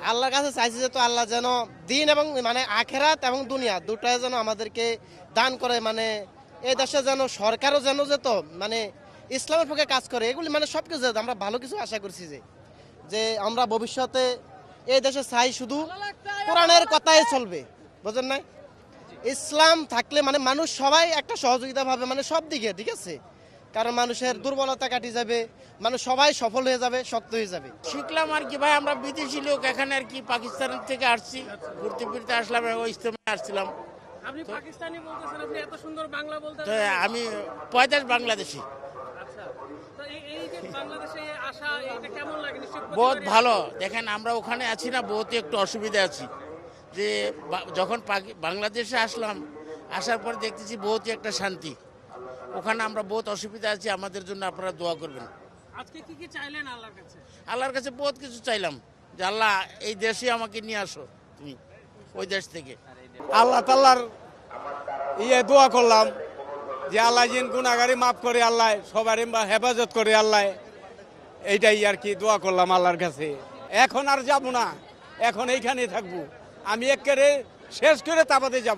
আল্লাহর কাছে চাইছি যে তো আল্লাহ যেন দিন এবং মানে আখেরাত এবং দুনিয়া দুটাই যেন আমাদেরকে দান করে, মানে এই দেশে যেন সরকারও যেন যেত মানে ইসলামের পক্ষে কাজ করে, এগুলি মানে সব কিছু আমরা ভালো কিছু আশা করছি যে যে আমরা ভবিষ্যতে এই দেশে চাই শুধু কোরআনের কথাই চলবে, বুঝলেন না? ইসলাম থাকলে মানে মানুষ সবাই একটা সহযোগিতা পাবে মানে সব দিকে, ঠিক আছে? কারণ মানুষের দুর্বলতা কাটি যাবে, মানুষ সবাই সফল হয়ে যাবে, শক্ত হয়ে যাবে। শিখলাম আর কি ভাই, আমরা বিদেশি লোক এখানে আর কি পাকিস্তান থেকে আসছি, ঘুরতে ফিরতে আসলাম, ওই ইজতেমায় আসছিলাম। আপনি পাকিস্তানি বলতেছেন, আপনি এত সুন্দর বাংলা বলতে তো আমি 45 বাংলাদেশি। আচ্ছা, তো এই যে বাংলাদেশে আসা এটা কেমন লাগে? নিশ্চয়ই বহুত প্রতিবারই ভালো। দেখেন আমরা ওখানে আছি না, বহুত একটু অসুবিধা আছি যে যখন বাংলাদেশে আসলাম, আসার পর দেখতেছি বহুত একটা শান্তি। ওখানে আমরা বহুত অসুবিধা আছি, আমাদের জন্য আপনারা দোয়া করবেন। আজকে কি কি চাইলেন আল্লাহর কাছে? আল্লাহর কাছে বহুত কিছু চাইলাম যে আল্লাহ এই দেশে আমাকে নিয়ে আসো তুমি ওই দেশ থেকে। আল্লাহ তাল্লার দোয়া করলাম যে আল্লাহ যেন গুনাহগারি মাফ করে, আল্লাহ সবারই হেফাজত করে, আল্লাহ এইটাই আর কি দোয়া করলাম আল্লাহর কাছে। এখন আর যাব না, এখন এইখানে থাকবো, আমি একেবারে শেষ করে তারপরে যাব।